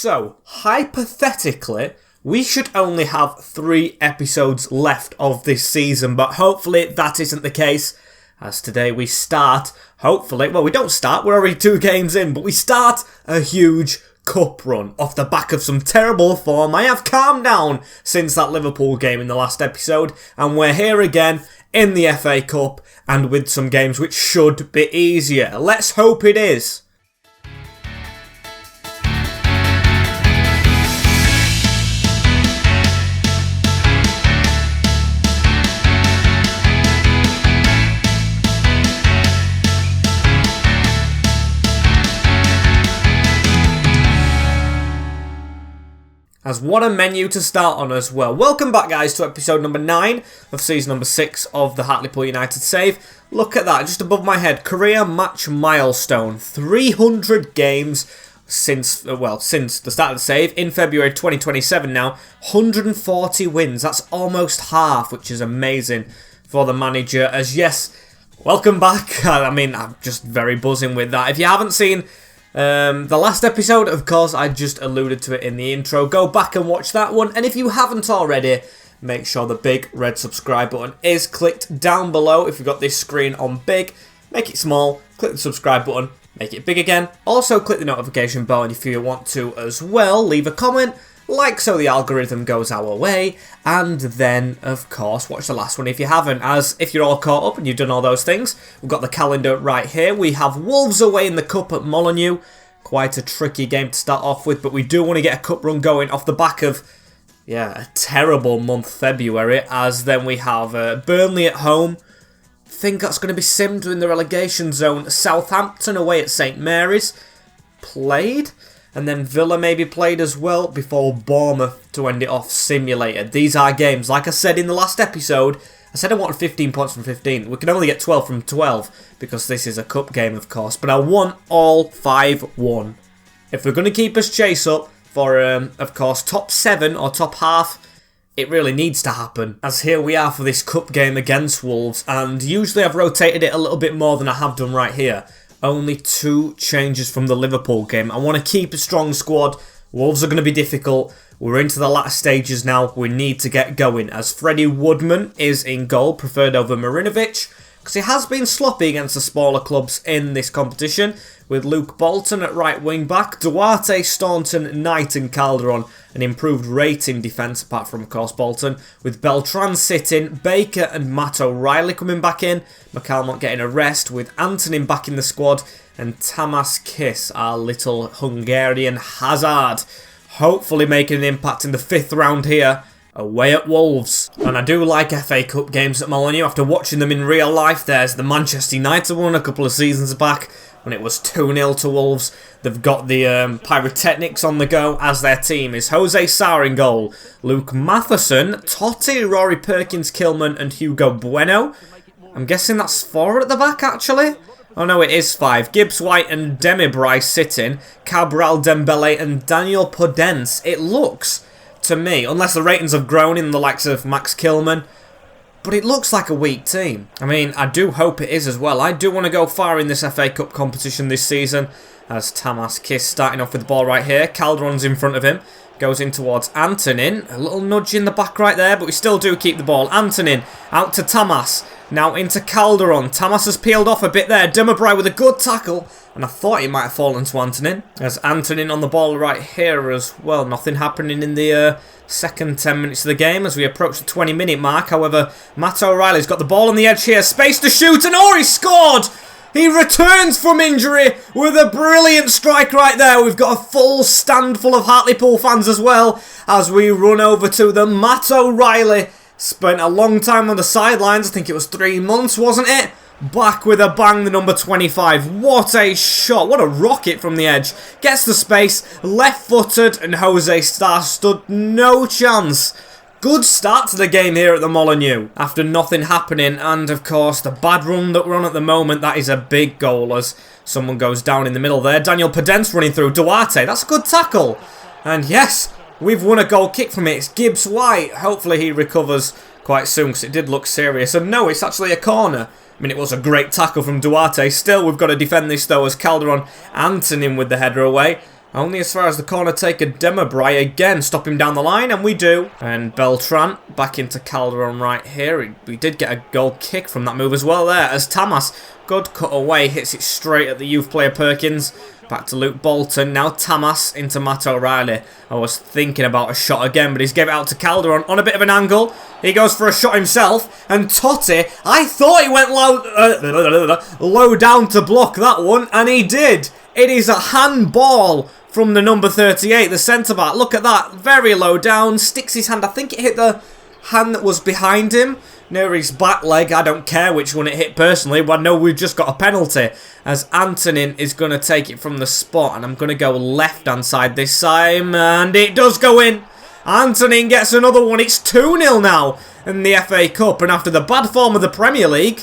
So, hypothetically, we should only have 3 episodes left of this season, but hopefully that isn't the case, as today we start, hopefully, well, we don't start, we're already 2 games in, but we start a huge cup run off the back of some terrible form. I have calmed down since that Liverpool game in the last episode, and we're here again in the FA Cup, and with some games which should be easier. Let's hope it is. As what a menu to start on as well. Welcome back, guys, to episode number 9 of season number 6 of the Hartlepool United save. Look at that, just above my head. Career match milestone. 300 games since the start of the save. In February 2027 now. 140 wins. That's almost half, which is amazing for the manager. As yes, welcome back. I mean, I'm just very buzzing with that. If you haven't seen the last episode, of course, I just alluded to it in the intro. Go back and watch that one. And if you haven't already, make sure the big red subscribe button is clicked down below. If you've got this screen on big, make it small. Click the subscribe button, make it big again. Also, click the notification bell if you want to as well. Leave a comment, like so the algorithm goes our way. And then, of course, watch the last one if you haven't. As if you're all caught up and you've done all those things, we've got the calendar right here. We have Wolves away in the Cup at Molineux. Quite a tricky game to start off with, but we do want to get a cup run going off the back of, a terrible month February. As then we have Burnley at home. Think that's going to be simmed in the relegation zone. Southampton away at St Mary's. Played. And then Villa maybe played as well before Bournemouth to end it off simulated. These are games, like I said in the last episode, I said I wanted 15 points from 15. We can only get 12 from 12 because this is a cup game, of course. But I want all 5-1. If we're going to keep us chase up for, of course, top 7 or top half, it really needs to happen. As here we are for this cup game against Wolves. And usually I've rotated it a little bit more than I have done right here. Only 2 changes from the Liverpool game. I want to keep a strong squad. Wolves are going to be difficult. We're into the latter stages now. We need to get going. As Freddie Woodman is in goal, preferred over Marinovic, because he has been sloppy against the smaller clubs in this competition. With Luke Bolton at right wing back, Duarte, Staunton, Knight and Calderon. An improved rating defence, apart from, of course, Bolton. With Beltran sitting, Baker and Matt O'Reilly coming back in. McCalmont getting a rest, with Antonin back in the squad. And Tamas Kiss, our little Hungarian hazard. Hopefully making an impact in the 5th round here, away at Wolves. And I do like FA Cup games at Molineux. After watching them in real life, there's the Manchester United one a couple of seasons back, when it was 2-0 to Wolves. They've got the Pyrotechnics on the go, as their team is Jose Sarr in goal, Luke Matheson, Totti, Rory Perkins, Kilman and Hugo Bueno. I'm guessing that's 4 at the back, actually. Oh no, it is 5. Gibbs White and Demi Bryce sitting, Cabral, Dembele and Daniel Podence. It looks, to me, unless the ratings have grown in the likes of Max Kilman, but it looks like a weak team. I mean, I do hope it is as well. I do want to go far in this FA Cup competition this season. As Tamas Kiss starting off with the ball right here. Calderon's in front of him. Goes in towards Antonin. A little nudge in the back right there, but we still do keep the ball. Antonin out to Tamas. Now into Calderon. Tamas has peeled off a bit there. Demarai with a good tackle. And I thought he might have fallen to Antonin. As Antonin on the ball right here as well. Nothing happening in the second 10 minutes of the game as we approach the 20-minute mark. However, Matt O'Reilly's got the ball on the edge here. Space to shoot, and he scored! He returns from injury with a brilliant strike right there. We've got a full stand full of Hartlepool fans as well as we run over to them. Matt O'Reilly spent a long time on the sidelines. I think it was 3 months, wasn't it? Back with a bang, the number 25. What a shot. What a rocket from the edge. Gets the space, left-footed, and Jose Sarr stood no chance. Good start to the game here at the Molineux after nothing happening, and of course the bad run that we're on at the moment, that is a big goal as someone goes down in the middle there. Daniel Podence running through. Duarte, that's a good tackle. And yes, we've won a goal kick from it. It's Gibbs White. Hopefully he recovers quite soon because it did look serious. And no, it's actually a corner. I mean, it was a great tackle from Duarte. Still, we've got to defend this though as Calderon Antonin with the header away. Only as far as the corner taker Demabry again. Stop him down the line, and we do. And Beltran back into Calderon right here. We did get a goal kick from that move as well there. As Tamas, good cut away, hits it straight at the youth player Perkins. Back to Luke Bolton. Now Tamas into Matt O'Reilly. I was thinking about a shot again, but he's gave it out to Calderon on a bit of an angle. He goes for a shot himself. And Totti, I thought he went low down to block that one, and he did. It is a handball from the number 38, the centre-back. Look at that. Very low down. Sticks his hand. I think it hit the hand that was behind him, near his back leg. I don't care which one it hit personally, but I know we've just got a penalty. As Antonin is going to take it from the spot. And I'm going to go left-hand side this time. And it does go in. Antonin gets another one. It's 2-0 now in the FA Cup. And after the bad form of the Premier League,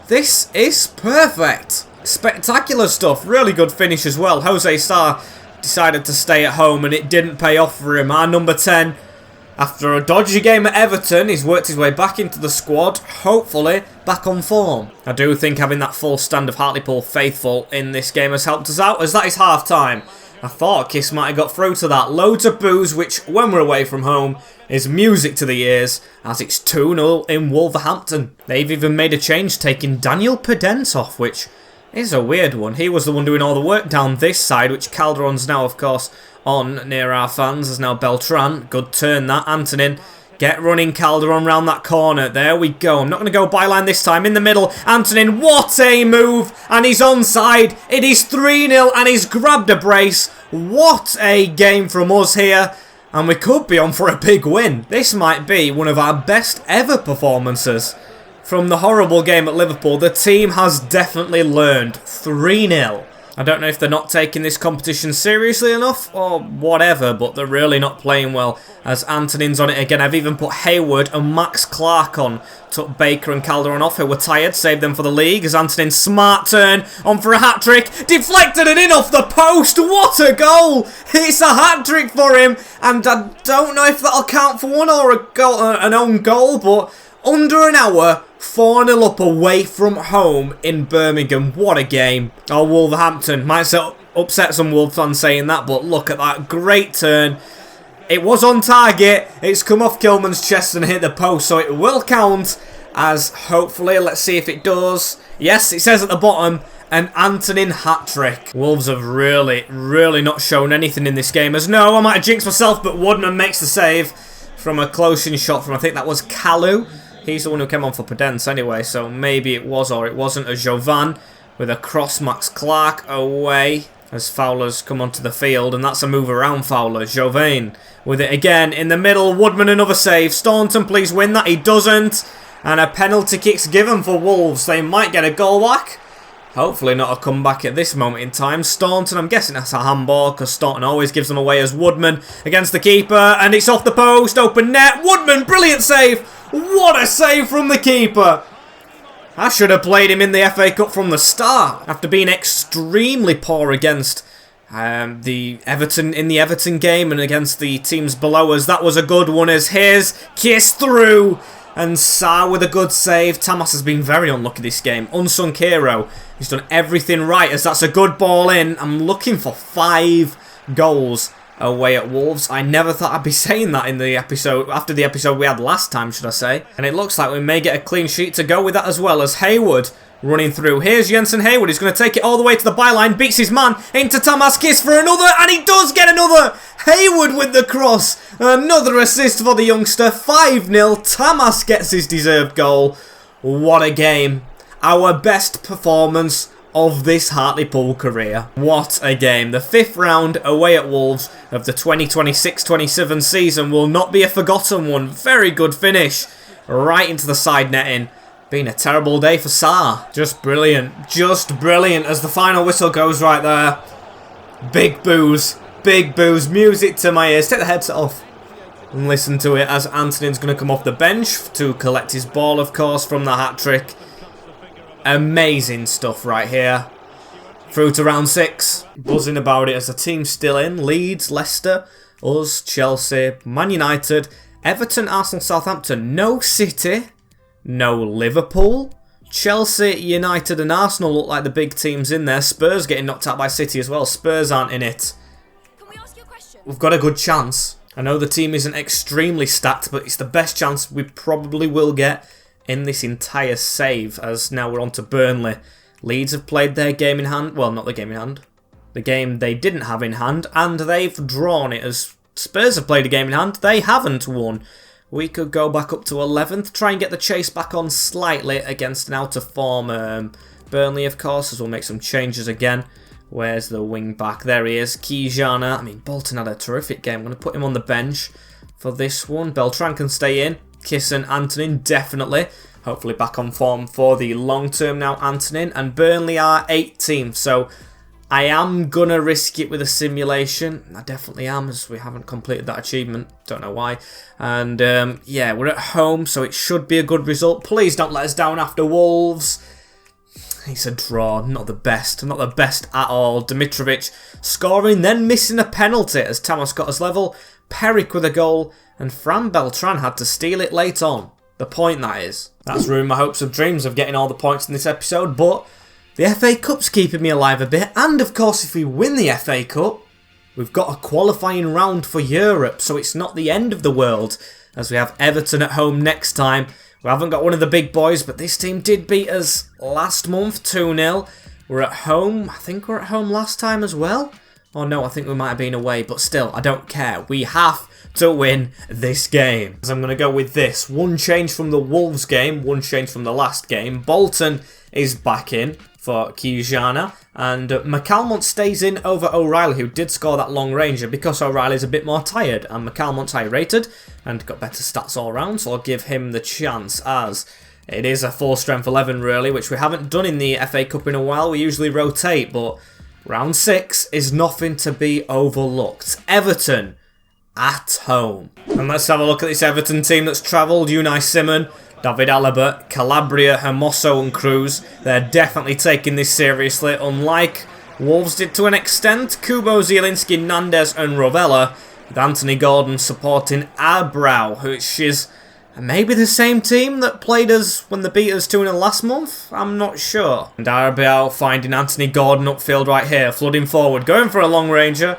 this is perfect. Spectacular stuff. Really good finish as well. Jose Sarr decided to stay at home and it didn't pay off for him. Our number 10, after a dodgy game at Everton, he's worked his way back into the squad, hopefully back on form. I do think having that full stand of Hartlepool faithful in this game has helped us out, as that is half time. I thought Kiss might have got through to that. Loads of boos, which when we're away from home is music to the ears, as it's 2-0 in Wolverhampton. They've even made a change, taking Daniel Pedence off, which is a weird one. He was the one doing all the work down this side, which Calderon's now, of course, on near our fans. There's now Beltran. Good turn that. Antonin. Get running Calderon round that corner. There we go. I'm not going to go byline this time. In the middle. Antonin. What a move. And he's onside. It is 3-0 and he's grabbed a brace. What a game from us here. And we could be on for a big win. This might be one of our best ever performances. From the horrible game at Liverpool, the team has definitely learned. 3-0. I don't know if they're not taking this competition seriously enough or whatever, but they're really not playing well as Antonin's on it again. I've even put Hayward and Max Clark on. Took Baker and Calderon off, who were tired, saved them for the league as Antonin's smart turn on for a hat-trick. Deflected and in off the post. What a goal! It's a hat-trick for him, and I don't know if that'll count for one or a goal, an own goal, but under an hour, 4-0 up away from home in Birmingham. What a game. Oh, Wolverhampton. Might upset some Wolves fans saying that, but look at that. Great turn. It was on target. It's come off Kilman's chest and hit the post, so it will count as, hopefully, let's see if it does. Yes, it says at the bottom, an Antonin hat-trick. Wolves have really not shown anything in this game. As no, I might have jinxed myself, but Woodman makes the save from a close-in shot from, I think that was Kalu. He's the one who came on for Pedence anyway, so maybe it was or it wasn't. A Jovan with a cross. Max Clark away as Fowler's come onto the field, and that's a move around Fowler. Jovan with it again in the middle. Woodman another save. Staunton, please win that. He doesn't. And a penalty kick's given for Wolves. They might get a goal back. Hopefully not a comeback at this moment in time. Staunton, I'm guessing that's a handball because Staunton always gives them away as Woodman against the keeper. And it's off the post. Open net. Woodman, brilliant save. What a save from the keeper. I should have played him in the FA Cup from the start. After being extremely poor against the Everton game and against the teams below us. That was a good one as his kiss through. And Sarr with a good save. Tamas has been very unlucky this game. Unsung hero. He's done everything right as that's a good ball in. I'm looking for 5 goals away at Wolves. I never thought I'd be saying that in the episode, after the episode we had last time, should I say. And it looks like we may get a clean sheet to go with that as well as Hayward running through. Here's Jensen Hayward. He's going to take it all the way to the byline. Beats his man into Tamas Kiss for another. And he does get another. Hayward with the cross. Another assist for the youngster. 5-0. Tamas gets his deserved goal. What a game. Our best performance of this Hartlepool career. What a game. The 5th round away at Wolves of the 2026-27 season will not be a forgotten one. Very good finish. Right into the side netting. Been a terrible day for Sarr. Just brilliant. Just brilliant as the final whistle goes right there. Big boos. Big boos. Music to my ears. Take the headset off and listen to it as Antonin's going to come off the bench to collect his ball, of course, from the hat-trick. Amazing stuff right here. Through to round 6. Buzzing about it as the team's still in. Leeds, Leicester, us, Chelsea, Man United, Everton, Arsenal, Southampton. No City. No Liverpool. Chelsea, United and Arsenal look like the big teams in there. Spurs getting knocked out by City as well. Spurs aren't in it. we've got a good chance. I know the team isn't extremely stacked, but it's the best chance we probably will get in this entire save, as now we're on to Burnley. Leeds have played their game in hand. Well, not the game in hand. The game they didn't have in hand, and they've drawn it. As Spurs have played a game in hand, they haven't won. We could go back up to 11th, try and get the chase back on slightly against an out-of-form Burnley, of course, as we'll make some changes again. Where's the wing back? There he is, Kijana. I mean, Bolton had a terrific game. I'm going to put him on the bench for this one. Beltran can stay in. Kiss and Antonin, definitely. Hopefully back on form for the long term now, Antonin. And Burnley are 18th, so I am going to risk it with a simulation. I definitely am, as we haven't completed that achievement. Don't know why. And yeah, we're at home, so it should be a good result. Please don't let us down after Wolves. It's a draw, not the best at all. Dimitrovic scoring, then missing a penalty as Tamas got us level. Peric with a goal, and Fran Beltran had to steal it late on. The point, that is. That's ruined my hopes and dreams of getting all the points in this episode, but the FA Cup's keeping me alive a bit, and of course if we win the FA Cup, we've got a qualifying round for Europe, so it's not the end of the world, as we have Everton at home next time. We haven't got one of the big boys, but this team did beat us last month, 2-0. We're at home. I think we're at home last time as well. Oh no, I think we might have been away, but still, I don't care. We have to win this game. So I'm going to go with this. One change from the Wolves game, one change from the last game. Bolton is back in for Kijana, and McCalmont stays in over O'Reilly, who did score that long ranger because O'Reilly's a bit more tired, and McCalmont's high rated and got better stats all round, so I'll give him the chance, as it is a full strength 11 really, which we haven't done in the FA Cup in a while. We usually rotate, but round 6 is nothing to be overlooked. Everton at home. And let's have a look at this Everton team that's travelled. Unai Simon, David Alaba, Calabria, Hermoso and Cruz. They're definitely taking this seriously, unlike Wolves did to an extent. Kubo, Zielinski, Nandes and Rovella, with Anthony Gordon supporting Abrao, which is maybe the same team that played us when they beat us 2-0 last month? I'm not sure. And Abrao finding Anthony Gordon upfield right here, flooding forward, going for a long ranger.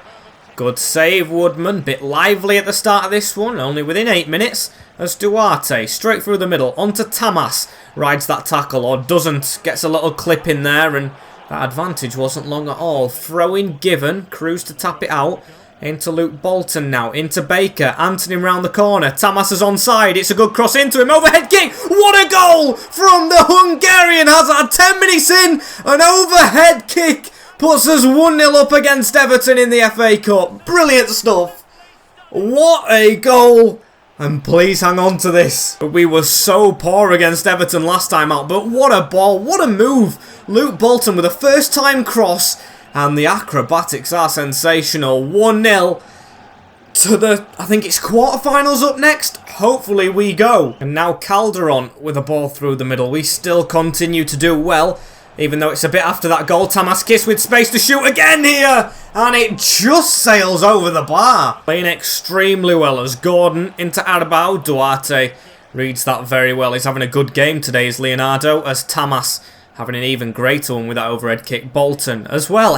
Good save, Woodman. Bit lively at the start of this one, only within 8 minutes, as Duarte, straight through the middle, onto Tamas, rides that tackle, or doesn't, gets a little clip in there, and that advantage wasn't long at all. Throw-in given, Cruz to tap it out, into Luke Bolton now, into Baker, Anthony round the corner, Tamas is onside, it's a good cross into him, overhead kick, what a goal from the Hungarian Hazard, 10 minutes in, an overhead kick, puts us 1-0 up against Everton in the FA Cup. Brilliant stuff. What a goal. And please hang on to this. We were so poor against Everton last time out, but what a ball, what a move. Luke Bolton with a first time cross, and the acrobatics are sensational. 1-0 to the, I think it's quarterfinals up next. Hopefully we go. And now Calderon with a ball through the middle. We still continue to do well, even though it's a bit after that goal. Tamaskis with space to shoot again here, and it just sails over the bar. Playing extremely well as Gordon into Arbao. Duarte reads that very well. He's having a good game today, is Leonardo, as Tamas having an even greater one with that overhead kick. Bolton as well.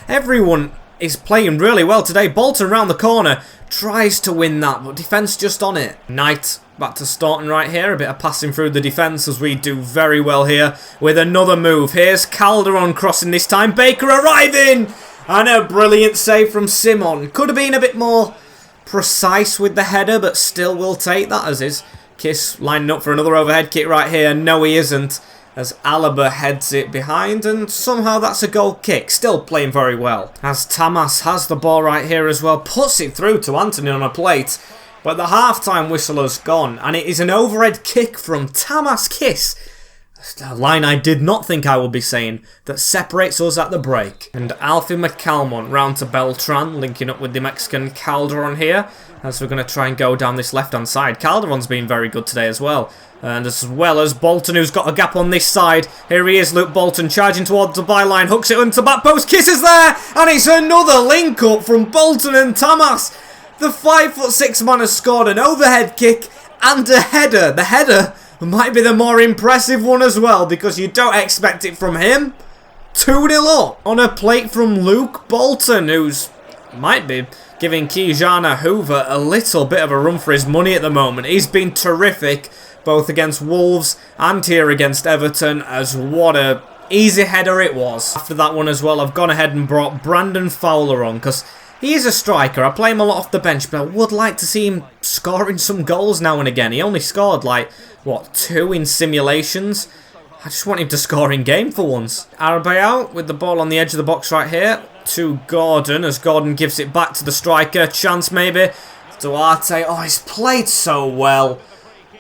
Everyone is playing really well today. Bolton round the corner tries to win that, but defence just on it. Knight back to Staunton right here. A bit of passing through the defence as we do very well here with another move. Here's Calderon crossing this time. Baker arriving! And a brilliant save from Simon. Could have been a bit more precise with the header, but still will take that as is. Kiss lining up for another overhead kick right here. No, he isn't, as Alaba heads it behind, and somehow that's a goal kick. Still playing very well. As Tamas has the ball right here as well. Puts it through to Anthony on a plate. But the half-time whistle has gone, and it is an overhead kick from Tamas Kiss. A line I did not think I would be saying, that separates us at the break. And Alfie McCalmont round to Beltran, linking up with the Mexican Calderon here, as we're going to try and go down this left-hand side. Calderon's been very good today as well. And as well as Bolton, who's got a gap on this side. Here he is, Luke Bolton, charging towards the byline, hooks it into back post, Kiss is there, and it's another link-up from Bolton and Tamas. The 5'6" man has scored an overhead kick and a header. The header might be the more impressive one as well, because you don't expect it from him. 2-0 up on a plate from Luke Bolton, who's might be giving Kijana Hoover a little bit of a run for his money at the moment. He's been terrific, both against Wolves and here against Everton, as what a easy header it was. After that one as well, I've gone ahead and brought Brandon Fowler on, because he is a striker. I play him a lot off the bench, but I would like to see him scoring some goals now and again. He only scored, like, what, 2 in simulations? I just want him to score in game for once. Arabao with the ball on the edge of the box right here to Gordon, as Gordon gives it back to the striker. Chance maybe. Duarte. Oh, he's played so well.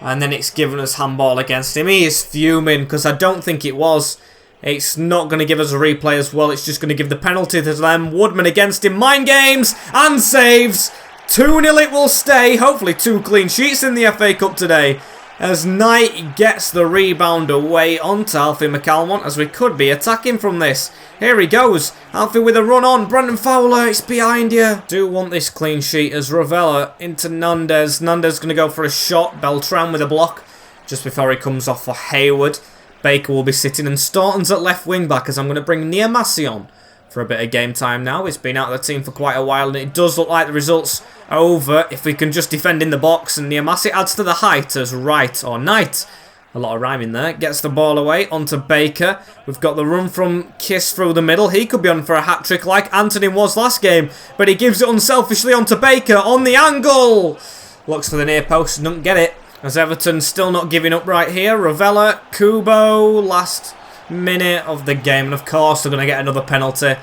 And then it's given us handball against him. He is fuming because I don't think it was. It's not going to give us a replay as well. It's just going to give the penalty to them. Woodman against him. Mind games and saves. 2-0 it will stay. Hopefully 2 clean sheets in the FA Cup today. As Knight gets the rebound away onto Alfie McAlmont, as we could be attacking from this. Here he goes. Alfie with a run on. Brandon Fowler, it's behind you. Do want this clean sheet as Ravella into Nandez. Nandez going to go for a shot. Beltran with a block just before he comes off for Hayward. Baker will be sitting and Staunton's at left wing back, as I'm going to bring Niamasi on for a bit of game time now. He's been out of the team for quite a while and it does look like the result's over if we can just defend in the box, and Niamasi adds to the height as Wright or Knight. A lot of rhyming there. Gets the ball away onto Baker. We've got the run from Kiss through the middle. He could be on for a hat-trick like Anthony was last game, but he gives it unselfishly onto Baker on the angle. Looks for the near post, doesn't get it. As Everton still not giving up right here. Ravella, Kubo, last minute of the game. And of course they're going to get another penalty,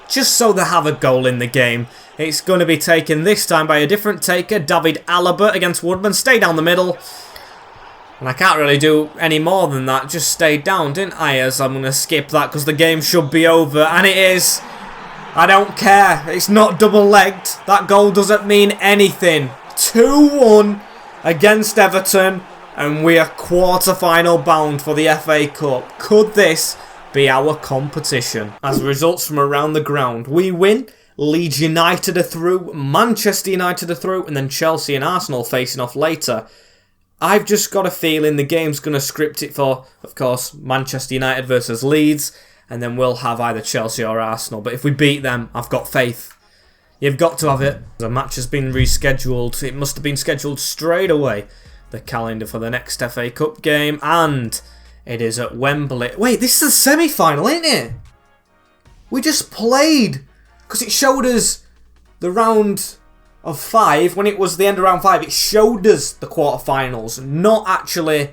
just so they have a goal in the game. It's going to be taken this time by a different taker, David Alaba against Woodman. Stay down the middle. And I can't really do any more than that. Just stay down, didn't I? As I'm going to skip that because the game should be over. And it is. I don't care. It's not double-legged. That goal doesn't mean anything. 2-1 against Everton. And we are quarter-final bound for the FA Cup. Could this be our competition? As results from around the ground, we win. Leeds United are through, Manchester United are through, and then Chelsea and Arsenal facing off later. I've just got a feeling the game's going to script it for, of course, Manchester United versus Leeds, and then we'll have either Chelsea or Arsenal. But if we beat them, I've got faith. You've got to have it. The match has been rescheduled. It must have been scheduled straight away, the calendar for the next FA Cup game, and it is at Wembley. Wait, this is the semi-final, isn't it? We just played, because it showed us the round of 5. When it was the end of round 5, it showed us the quarterfinals, not actually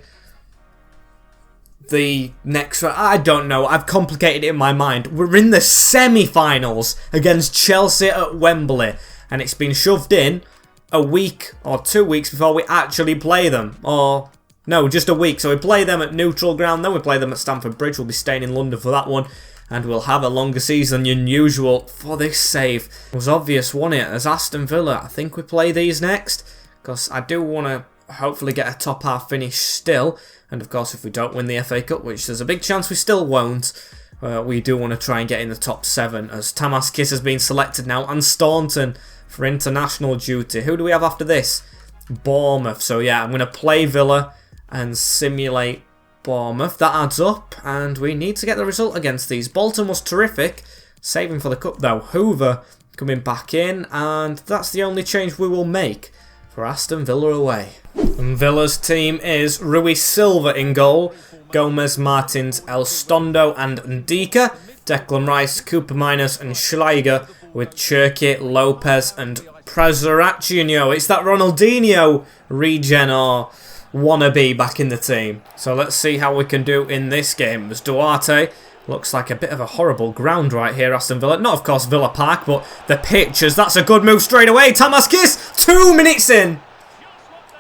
the next round. I don't know. I've complicated it in my mind. We're in the semi-finals against Chelsea at Wembley, and it's been shoved in a week or 2 weeks before we actually play them. Or, no, just a week. So we play them at neutral ground, then we play them at Stamford Bridge. We'll be staying in London for that one. And we'll have a longer season than usual for this save. It was obvious, wasn't it? As Aston Villa, I think we play these next. Because I do want to hopefully get a top half finish still. And of course, if we don't win the FA Cup, which there's a big chance we still won't, we do want to try and get in the top 7. As Tamas Kiss has been selected now. And Staunton for international duty. Who do we have after this? Bournemouth. So yeah, I'm going to play Villa and simulate Bournemouth. That adds up, and we need to get the result against these. Bolton was terrific, saving for the cup though. Hoover coming back in, and that's the only change we will make for Aston Villa away. And Villa's team is Rui Silva in goal, Gomez, Martins, El Stondo and Ndika, Declan Rice, Cooper Miners and Schleicher, with Cherki, Lopez and Prezaracino. It's that Ronaldinho regen or wannabe back in the team. So let's see how we can do in this game. As Duarte looks like a bit of a horrible ground right here, Aston Villa. Not, of course, Villa Park, but the pitches. That's a good move straight away. Tamas Kiss, 2 minutes in.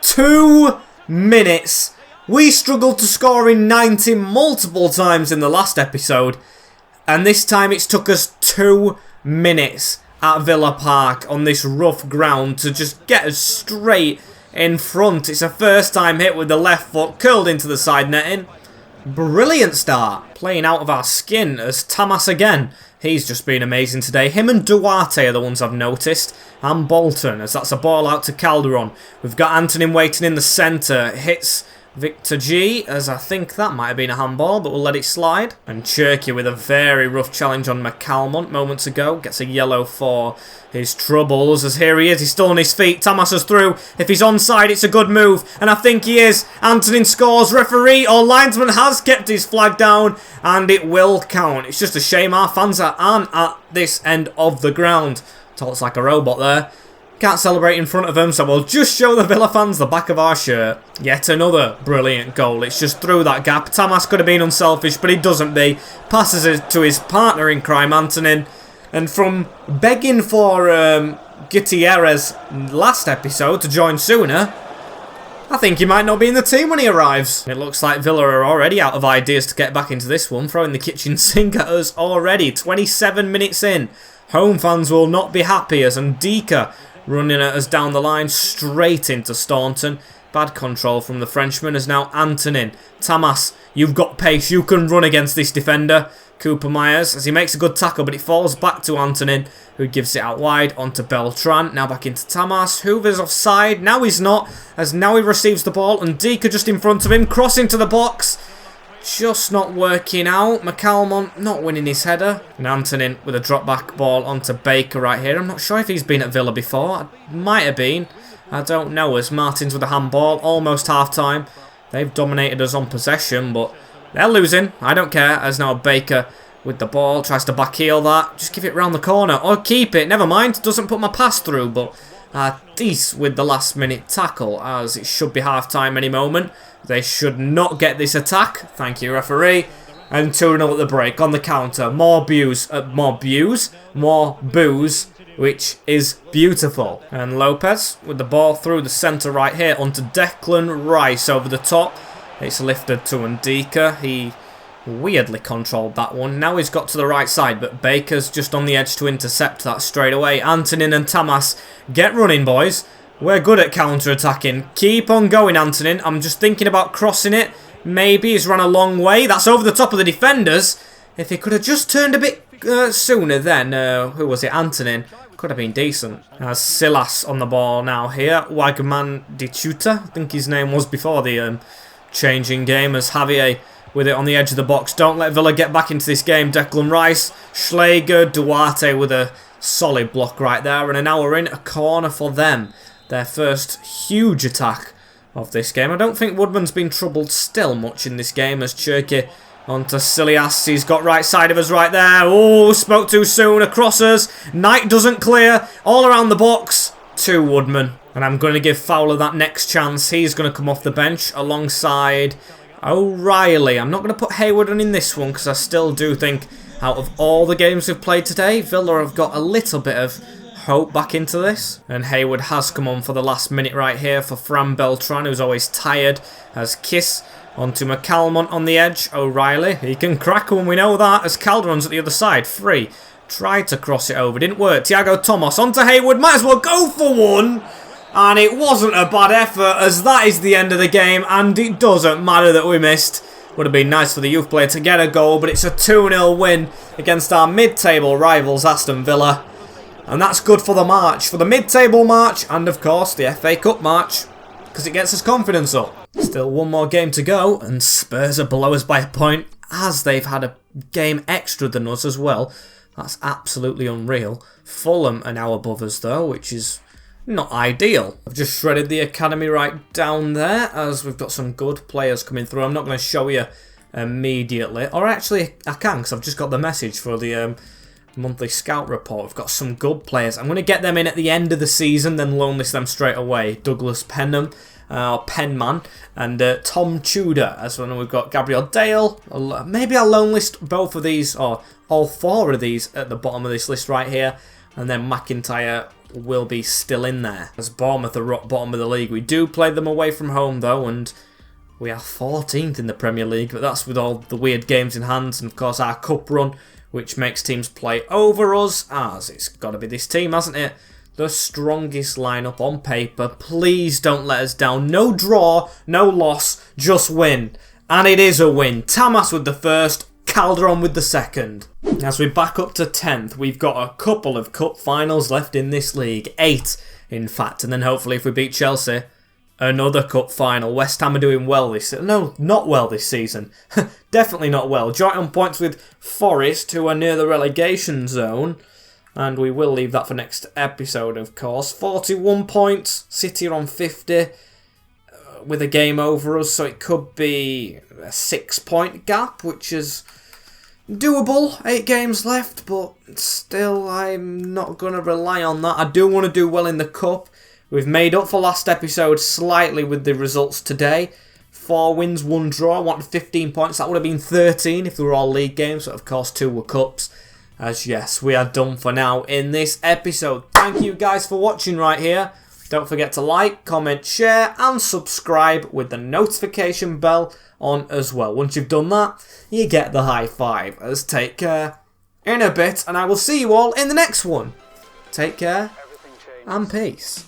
2 minutes. We struggled to score in 90 multiple times in the last episode. And this time it's took us 2 minutes at Villa Park on this rough ground to just get us straight in front. It's a first time hit with the left foot, curled into the side netting. Brilliant start. Playing out of our skin as Tamas again. He's just been amazing today. Him and Duarte are the ones I've noticed. And Bolton, as that's a ball out to Calderon. We've got Antonin waiting in the centre. Hits Victor G, as I think that might have been a handball, but we'll let it slide. And Cherky with a very rough challenge on McCalmont moments ago. Gets a yellow for his troubles, as here he is. He's still on his feet. Tamas is through. If he's onside, it's a good move. And I think he is. Antonin scores. Referee or linesman has kept his flag down. And it will count. It's just a shame our fans aren't at this end of the ground. Talks like a robot there. Can't celebrate in front of them, so we'll just show the Villa fans the back of our shirt. Yet another brilliant goal. It's just through that gap. Tamas could have been unselfish, but he doesn't be. Passes it to his partner in crime, Antonin. And from begging for Gutierrez last episode to join sooner, I think he might not be in the team when he arrives. It looks like Villa are already out of ideas to get back into this one. Throwing the kitchen sink at us already. 27 minutes in. Home fans will not be happy as Ndika running at us down the line straight into Staunton. Bad control from the Frenchman as now Antonin. Tamas, you've got pace. You can run against this defender. Cooper Myers as he makes a good tackle, but it falls back to Antonin, who gives it out wide onto Beltran. Now back into Tamas. Hoover's offside. Now he's not, as now he receives the ball. And Ndika just in front of him, crossing to the box. Just not working out. McCalmont not winning his header. And Antonin with a drop back ball onto Baker right here. I'm not sure if he's been at Villa before. Might have been. I don't know, as Martins with a handball. Almost half time. They've dominated us on possession, but they're losing. I don't care, as now Baker with the ball. Tries to backheel that. Just give it round the corner. Or keep it. Never mind. Doesn't put my pass through, but Dees with the last minute tackle, as it should be half time any moment. They should not get this attack. Thank you, referee. And 2-0 at the break on the counter. More booze, which is beautiful. And Lopez with the ball through the centre right here onto Declan Rice over the top. It's lifted to Ndika. He weirdly controlled that one. Now he's got to the right side, but Baker's just on the edge to intercept that straight away. Antonin and Tamas, get running, boys. We're good at counter-attacking. Keep on going, Antonin. I'm just thinking about crossing it. Maybe he's run a long way. That's over the top of the defenders. If he could have just turned a bit sooner then, who was it? Antonin. Could have been decent. As Silas on the ball now here. Wagman Dichuta, I think his name was before the changing game, as Javier with it on the edge of the box. Don't let Villa get back into this game. Declan Rice, Schläger, Duarte with a solid block right there. And now we're in a corner for them. Their first huge attack of this game. I don't think Woodman's been troubled still much in this game, as Cherky onto Silias. He's got right side of us right there. Oh, spoke too soon. Across us. Knight doesn't clear. All around the box to Woodman. And I'm going to give Fowler that next chance. He's going to come off the bench alongside O'Reilly. I'm not going to put Hayward on in this one, because I still do think out of all the games we've played today, Villa have got a little bit of hope back into this. And Hayward has come on for the last minute right here for Fran Beltran, who's always tired. As Kiss onto McCalmont on the edge. O'Reilly, he can crack one, we know that, as Calderon's at the other side. Free. Tried to cross it over, didn't work. Thiago Thomas onto Hayward, might as well go for one. And it wasn't a bad effort, as that is the end of the game, and it doesn't matter that we missed. Would have been nice for the youth player to get a goal, but it's a 2-0 win against our mid-table rivals Aston Villa. And that's good for the march, for the mid-table march, and of course the FA Cup march, because it gets us confidence up. Still one more game to go, and Spurs are below us by a point, as they've had a game extra than us as well. That's absolutely unreal. Fulham are now above us though, which is not ideal. I've just shredded the academy right down there, as we've got some good players coming through. I'm not going to show you immediately, or actually I can, because I've just got the message for the monthly scout report. We've got some good players. I'm going to get them in at the end of the season, then loan list them straight away. Douglas Penman, and Tom Tudor. As well, we've got Gabriel Dale. Maybe I'll loan list both of these, or all four of these at the bottom of this list right here. And then McIntyre will be still in there, as Bournemouth are rock bottom of the league. We do play them away from home though, and we are 14th in the Premier League, but that's with all the weird games in hand, and of course our cup run, which makes teams play over us, as it's got to be this team, hasn't it? The strongest lineup on paper. Please don't let us down. No draw, no loss, just win. And it is a win. Tamas with the first, Calderon with the second. As we back up to 10th, we've got a couple of cup finals left in this league. 8, in fact. And then hopefully if we beat Chelsea, Another cup final. West Ham are doing well this season. No, not well this season. Definitely not well. Joint on points with Forest, who are near the relegation zone. And we will leave that for next episode, of course. 41 points. City are on 50 with a game over us. So it could be a 6-point gap, which is doable. 8 games left. But still, I'm not going to rely on that. I do want to do well in the cup. We've made up for last episode slightly with the results today. 4 wins, 1 draw. I wanted 15 points. That would have been 13 if they were all league games. But of course, 2 were cups. As yes, we are done for now in this episode. Thank you guys for watching right here. Don't forget to like, comment, share and subscribe with the notification bell on as well. Once you've done that, you get the high five. As take care in a bit and I will see you all in the next one. Take care and peace.